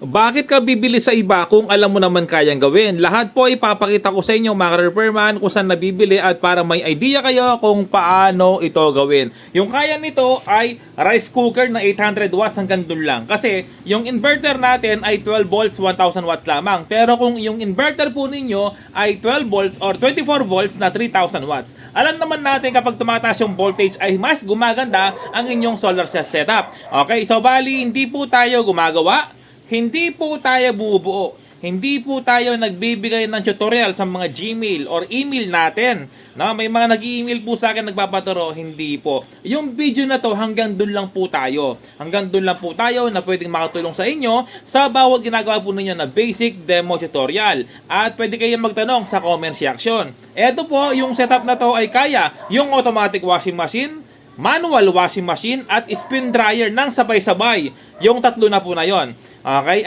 Bakit ka bibili sa iba kung alam mo naman kayang gawin? Lahat po ipapakita ko sa inyo mga repairman kung saan nabibili at para may idea kayo kung paano ito gawin. Yung kaya nito ay rice cooker na 800 watts hanggang dun lang. Kasi yung inverter natin ay 12 volts 1000 watts lamang. Pero kung yung inverter po ninyo ay 12 volts or 24 volts na 3000 watts. Alam naman natin kapag tumataas yung voltage ay mas gumaganda ang inyong solar cell setup. Okay, so bali hindi po tayo gumagawa. Hindi po tayo bubuo. Hindi po tayo nagbibigay ng tutorial sa mga Gmail or email natin. No, may mga nag-email po sa akin nagpapaturo, hindi po. Yung video na to hanggang doon lang po tayo. Hanggang doon lang po tayo na pwedeng makatulong sa inyo sa bawat ginagawa po ninyo na basic demo tutorial. At pwede kayong magtanong sa comment section. Ito po, yung setup na to ay kaya yung automatic washing machine, manual washing machine at spin dryer ng sabay-sabay. Yung tatlo na po na yon. Okay?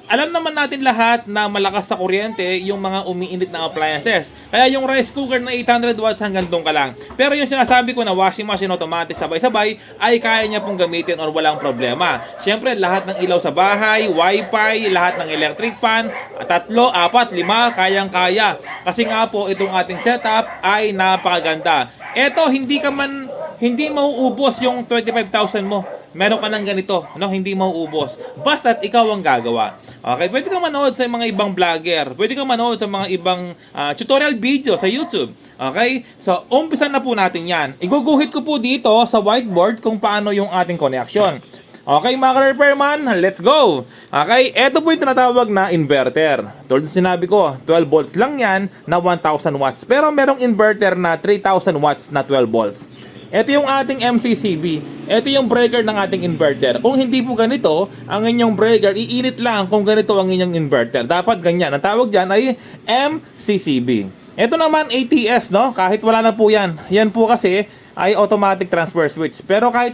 Alam naman natin lahat na malakas sa kuryente yung mga umiinit na appliances. Kaya yung rice cooker na 800 watts hanggang doon ka lang. Pero yung sinasabi ko na washing machine automatic sabay-sabay ay kaya niya pong gamitin or walang problema. Siyempre, lahat ng ilaw sa bahay, wifi, lahat ng electric fan, 3, 4, 5, kayang-kaya. Kasi nga po, itong ating setup ay napakaganda. Eto, hindi mauubos yung 25,000 mo. Meron ka ng ganito, no? Hindi mauubos. Basta't ikaw ang gagawa. Okay, pwede kang manood sa mga ibang vlogger. Pwede kang manood sa mga ibang tutorial video sa YouTube. Okay? So, umpisan na po natin yan. Iguguhit ko po dito sa whiteboard kung paano yung ating connection. Okay, mga repairman, let's go! Okay, eto po yung tinatawag na inverter. Tulad ng sinabi ko, 12 volts lang yan na 1000 watts. Pero merong inverter na 3000 watts na 12 volts. Ito yung ating MCCB. Ito yung breaker ng ating inverter. Kung hindi po ganito, ang inyong breaker, iinit lang kung ganito ang inyong inverter. Dapat ganyan. Ang tawag dyan ay MCCB. Ito naman ATS, no? Kahit wala na po yan. Yan po kasi ay automatic transfer switch. Pero kahit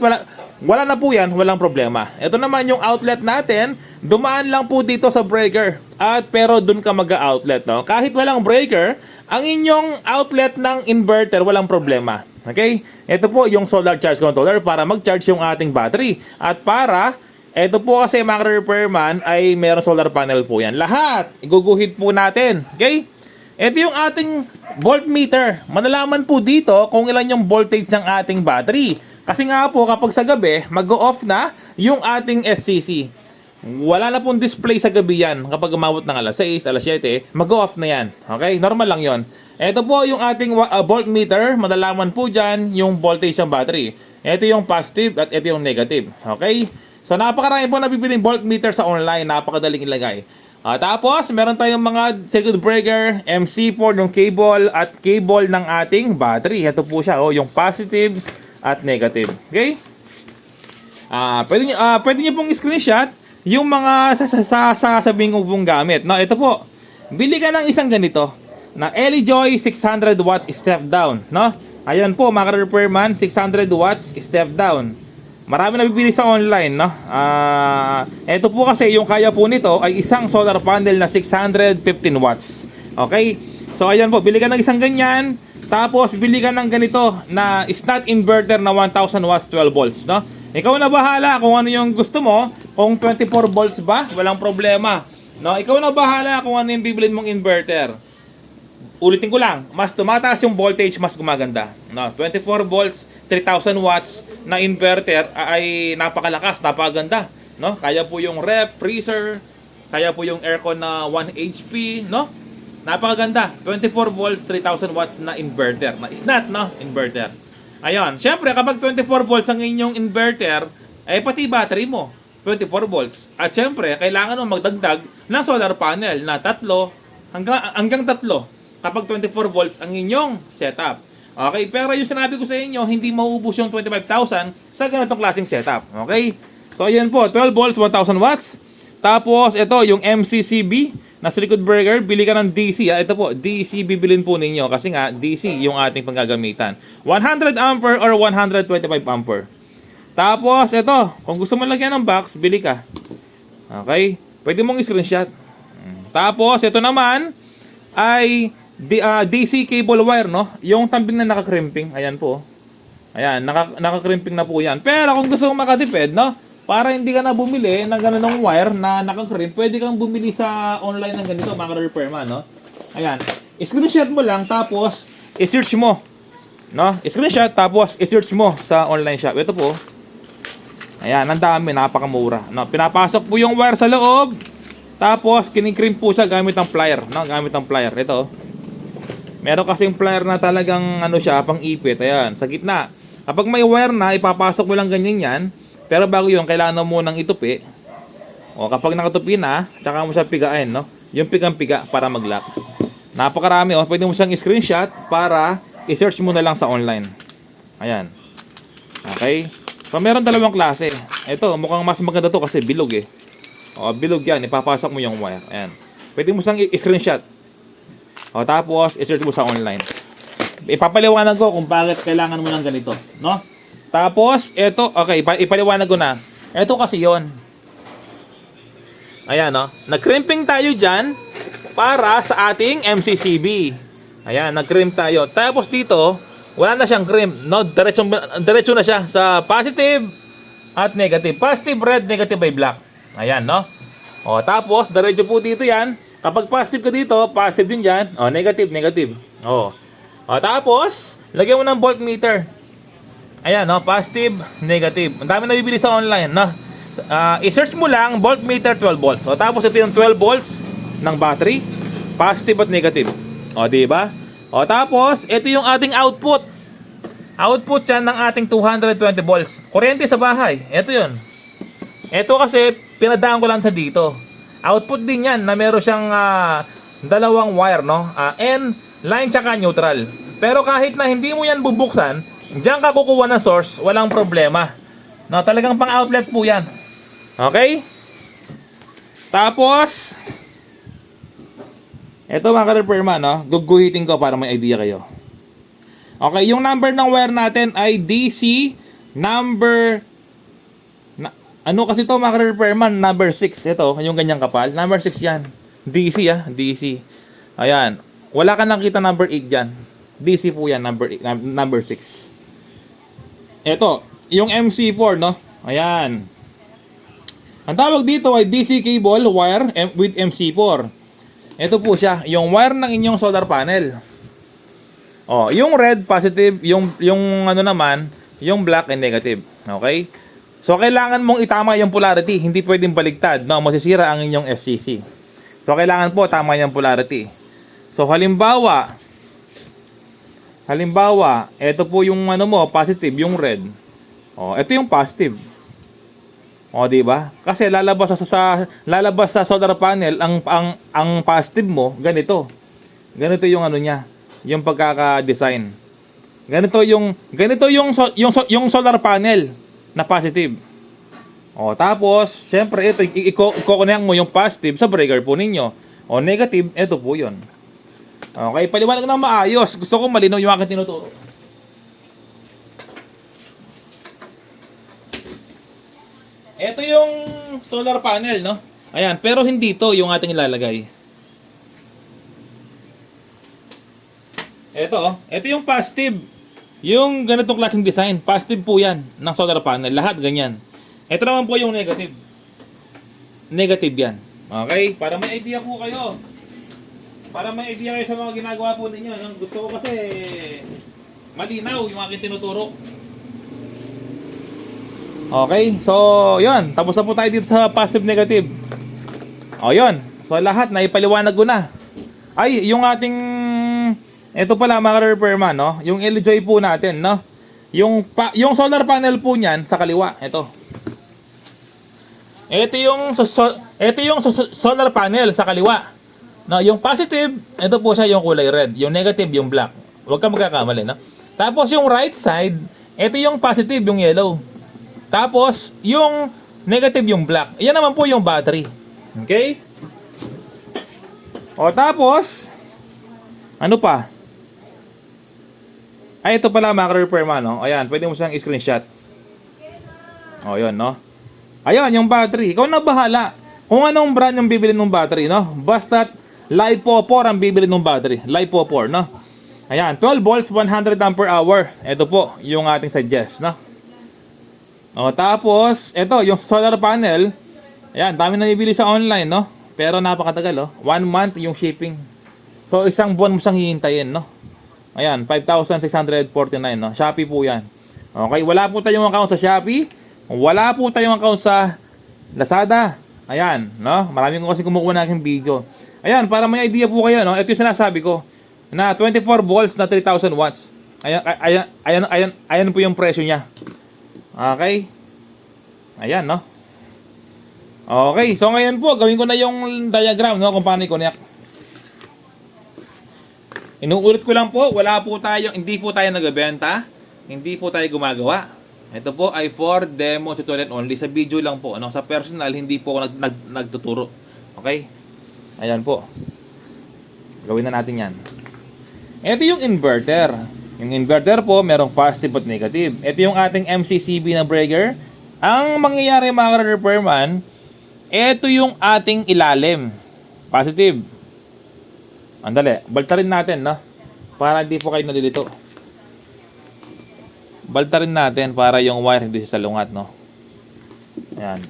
wala na po yan, walang problema. Ito naman yung outlet natin. Dumaan lang po dito sa breaker. Pero dun ka mag-outlet, no? Kahit walang breaker, ang inyong outlet ng inverter, walang problema. Okay? Ito po yung solar charge controller para mag-charge yung ating battery. At ito po kasi mga repairman ay meron solar panel po yan. Lahat, iguguhit po natin. Okay? Ito yung ating voltmeter. Manalaman po dito kung ilan yung voltage ng ating battery. Kasi nga po kapag sa gabi, mag-off na yung ating SCC. Wala na pong display sa gabi yan. Kapag umabot ng alas 6, alas 7, mag-off na yan. Okay? Normal lang yon. Ito po yung ating voltmeter. Madalaman po dyan yung voltage ng battery. Ito yung positive at ito yung negative. Okay? So napakarami po nabibiling voltmeter sa online. Napakadaling ilagay. Tapos meron tayong mga circuit breaker, MC4 yung cable at cable ng ating battery. Ito po siya. Yung positive at negative. Okay? Pwede nyo pong screenshot yung mga sasabihin ko pong gamit. No, ito po. Bili ka ng isang ganito na Elijoy 600 watts step down, no? Ayan po mga repairman, 600 watts step down. Marami na bibili sa online, no? Ito po kasi yung kaya po nito ay isang solar panel na 615 watts. Okay? So ayan po, bili ka ng isang ganyan. Tapos bili ka ng ganito na snot inverter na 1000 watts 12 volts, no? Ikaw na bahala kung ano yung gusto mo. Kung 24 volts ba, walang problema. No? Ikaw na bahala kung ano yung bibilin mong inverter. Ulitin ko lang, mas tumataas yung voltage, mas gumaganda. No? 24 volts, 3000 watts na inverter ay napakalakas, napakaganda. No? Kaya po yung ref, freezer, kaya po yung aircon na 1 HP. No? Napakaganda. 24 volts, 3000 watts na inverter. Na snot, no? Inverter. Ayun, syempre kapag 24 volts ang inyong inverter, pati battery mo, 24 volts. At syempre, kailangan mo magdagdag ng solar panel na 3 hanggang 3 kapag 24 volts ang inyong setup. Okay, pero yung sinabi ko sa inyo, hindi mauubos yung 25,000 sa ganitong klaseng setup. Okay? So ayan po, 12 volts, 1000 watts. Tapos ito, yung MCCB na circuit breaker, bili ka ng DC. Ito po, DC bibilin po ninyo kasi nga DC yung ating panggagamitan. 100 ampere or 125 ampere. Tapos ito, kung gusto mo lagyan ng box, bili ka. Okay? Pwede mong screenshot. Tapos ito naman ay DC cable wire, no? Yung tambing na nakakrimping. Ayan po. Ayan, nakakrimping na po yan. Pero kung gusto mong makatipid, no? para hindi ka na bumili ng ganun wire na naka-crimp, pwede kang bumili sa online ng ganito, mga repairman, no? Ayan. Screenshot mo lang, tapos i-search mo. No? Screenshot, tapos i-search mo sa online shop. Ito po. Ayan, ang dami, napakamura. No? Pinapasok po yung wire sa loob, tapos kinikrimp po siya gamit ng plier. No? Gamit ng plier. Ito. Meron kasing plier na talagang ano siya, pang ipit. Ayan, sa gitna. Kapag may wire na, ipapasok mo lang ganyan yan. Pero bago yun, kailangan mo nang itupi. O kapag nakatupi na, tsaka mo siya pigain, no? Yung pigang-piga para mag-lock. Napakarami, oh. Pwede mo siyang screenshot para i-search mo na lang sa online. Ayan. Okay? So meron dalawang klase. Ito, mukhang mas maganda to kasi bilog eh. O, bilog yan. Ipapasok mo yung wire. Ayan. Pwede mo siyang i-screenshot. O, tapos i-search mo sa online. Ipapaliwanag ko kung bakit kailangan mo ng ganito, no? Tapos, ito, okay, ipaliwanag ko na. Ito kasi yon. Ayan, no? Nag-crimping tayo dyan para sa ating MCCB. Ayan, nag-crimp tayo. Tapos dito, wala na siyang crimp, no? Diretso na siya sa positive at negative. Positive red, negative by black. Ayan, no? O, tapos, diretso po dito yan. Kapag positive ka dito, positive din dyan. O, negative, negative. O, tapos, lagyan mo ng voltmeter. Ayan, no? Positive, negative. Ang dami na bibili sa online, no? I-search mo lang, voltmeter 12 volts. O, tapos ito yung 12 volts ng battery. Positive at negative. O, diba? O, tapos, ito yung ating output. Output yan ng ating 220 volts. Kuryente sa bahay. Ito yun. Ito kasi, pinadaan ko lang sa dito. Output din yan na meron siyang dalawang wire, no? N, line, tsaka neutral. Pero kahit na hindi mo yan bubuksan, diyan ka kukuha ng source, walang problema. No, talagang pang-outlet po yan. Okay? Tapos, eto mga ka-repairman, no? Guguhitin ko para may idea kayo. Okay, yung number ng wire natin ay DC number... ano kasi to mga ka-repairman? Number 6. Ito, yung ganyang kapal. Number 6 yan. DC DC. Ayan. Wala ka nakita number 8 dyan. DC po yan, number 6. Ito, yung MC4, no? Ayan. Ang tawag dito ay DC cable wire with MC4. Ito po siya, yung wire ng inyong solar panel. Oh, yung red positive, yung ano naman, yung black and negative. Okay? So kailangan mong itama yung polarity, hindi pwedeng baligtad, no? Masisira ang inyong SCC. So kailangan po tama yung polarity. So halimbawa, ito po yung ano mo, positive, yung red. Oh, ito yung positive. Oh, di ba? Kasi lalabas sa solar panel ang positive mo ganito. Ganito yung ano niya, yung pagkaka-design. Ganito yung solar panel na positive. Oh, tapos syempre ito i-connect mo yung positive sa breaker po ninyo. O negative, ito po 'yon. Okay, paliwanag na maayos. Gusto ko malinaw yung aking tinuturo. Ito yung solar panel, no? Ayan, pero hindi to yung ating ilalagay. Ito yung positive. Yung ganitong klaseng design, positive po yan ng solar panel. Lahat ganyan. Ito naman po yung negative. Negative yan. Okay? Para may idea po kayo. Para may idea kayo sa mga ginagawa po ninyo. Gusto ko kasi malinaw yung aking tinuturo. Okay, so yun. Tapos na po tayo dito sa positive negative. O yun. So lahat na ipaliwanag ko na. Ay, yung ating... Ito pala mga repairman, no? Yung LJ po natin, no? Yung solar panel po niyan sa kaliwa. Ito yung solar panel sa kaliwa. No, yung positive, ito po siya yung kulay red. Yung negative, yung black. Huwag ka magkakamali, no? Tapos yung right side, ito yung positive, yung yellow. Tapos, yung negative, yung black. Yan naman po yung battery. Okay? O tapos, ano pa? Ay, ito pala mga repairman, no? Ayan, pwede mo siyang screenshot. O, yun, no? Ayan, yung battery. Ikaw na bahala. Kung anong brand yung bibili ng battery, no? Basta LiPo4 ang bibili ng battery. LiPo4, no? Ayan, 12 volts, 100 ampere hour. Ito po, yung ating suggest, no? O, tapos, ito, yung solar panel. Ayan, dami na bibili sa online, no? Pero napakatagal, oh. 1 month yung shipping. So, isang buwan mo siyang hihintayin, no? Ayan, 5,649, no? Shopee po yan. Okay, wala po tayong account sa Shopee. Wala po tayong account sa Lazada. Ayan, no? Marami ko kasi kumukuha na aking video. Ayan, para may idea po kayo, no? Ito yung sinasabi ko. Na 24 volts na 3,000 watts. Ayan po yung presyo niya. Okay? Ayan, no? Okay, so ngayon po, gawin ko na yung diagram, no? Kung paano i-connect. Inuulit ko lang po, hindi po tayo nagbebenta, hindi po tayo gumagawa. Ito po ay for demo tutorial only. Sa video lang po, no? Sa personal, hindi po ako nagtuturo. Okay? Ayan po. Gawin na natin yan. Ito yung inverter. Yung inverter po, merong positive at negative. Ito yung ating MCCB na breaker. Ang mangyayari mga repairman, ito yung ating ilalim. Positive. Andali, baltarin natin, no? Para hindi po kayo nalilito. Baltarin natin para yung wire hindi salungat, no? Ayan.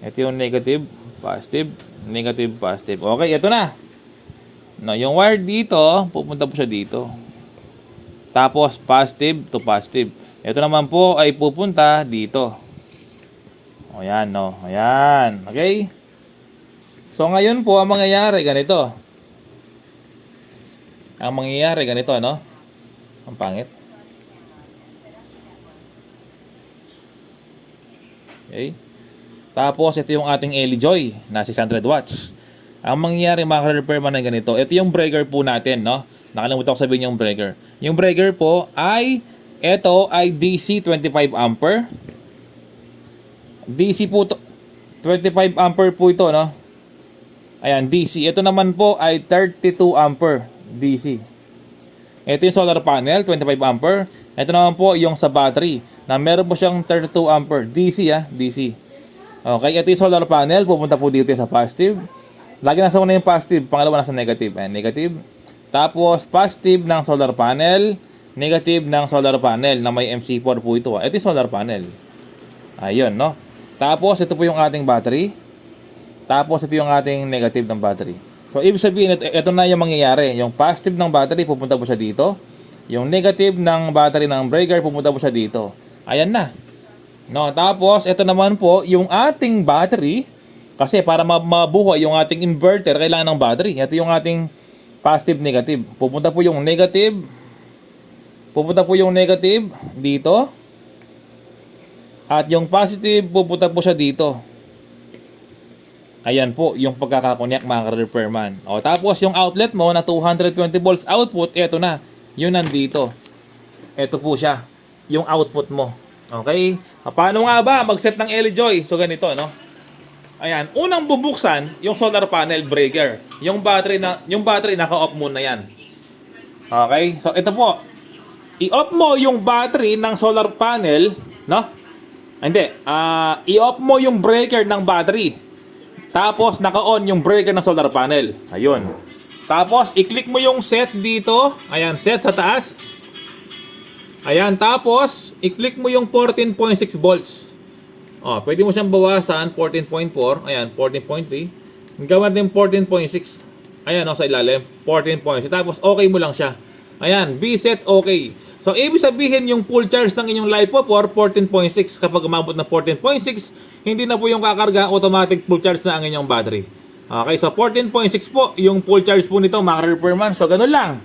Ito yung negative, positive, negative, positive. Okay, ito na. No, yung wire dito, pupunta po siya dito. Tapos, positive to positive. Ito naman po ay pupunta dito. O, yan, no? Ayan. Okay? So, ngayon po, ang mangyayari ganito. Ang mangyayari ganito, no? Ang pangit. Okay? Tapos, ito yung ating Joy na 600 watts. Ang mangyayari mga repairman na ganito, ito yung breaker po natin, no? Nakalimutan ko sabihin yung breaker. Yung breaker po ay, ito ay DC 25 ampere. DC po, 25 ampere po ito, no? Ayan, DC. Ito naman po ay 32 ampere DC. Ito yung solar panel, 25 ampere. Ito naman po yung sa battery, na meron po siyang 32 ampere DC, DC. Okay, ito yung solar panel, pupunta po dito sa positive. Lagi nasa una yung positive, pangalawa nasa negative. Ayan, negative. Tapos, positive ng solar panel, negative ng solar panel na may MC4 po ito. Ito yung solar panel. Ayun, no? Tapos, ito po yung ating battery. Tapos, ito yung ating negative ng battery. So, ibig sabihin, ito na yung mangyayari. Yung positive ng battery, pupunta po siya dito. Yung negative ng battery ng breaker, pupunta po siya dito. Ayan na. No, tapos, ito naman po, yung ating battery. Kasi para mabuhay yung ating inverter, kailangan ng battery. Ito yung ating positive, negative. Pupunta po yung negative. Pupunta po yung negative dito. At yung positive, pupunta po siya dito. Ayan po, yung pagkakakonyak mga repairman. O, tapos yung outlet mo na 220 volts output, eto na. Yun nandito. Eto po siya. Yung output mo. Okay? Paano nga ba mag-set ng Joy? So, ganito, no? Ayan. Unang bubuksan, yung solar panel breaker. Yung battery naka-off muna yan. Okay? So, ito po. I-off mo yung battery ng solar panel, no? Hindi. I-off mo yung breaker ng battery. Tapos, naka-on yung breaker ng solar panel. Ayun. Tapos, i-click mo yung set dito. Ayan, set sa taas. Ayan, tapos, i-click mo yung 14.6 volts. O, pwede mo siyang bawasan, 14.4. Ayan, 14.3. Gawin din 14.6. Ayan, sa ilalim, 14.6. Tapos, okay mo lang siya. Ayan, B-set, okay. So, ibig sabihin yung full charge ng inyong LiPo for 14.6. Kapag umabot na 14.6, hindi na po yung kakarga, automatic full charge na ang inyong battery. Okay, so 14.6 po yung full charge po nito mga repairman. So, ganun lang.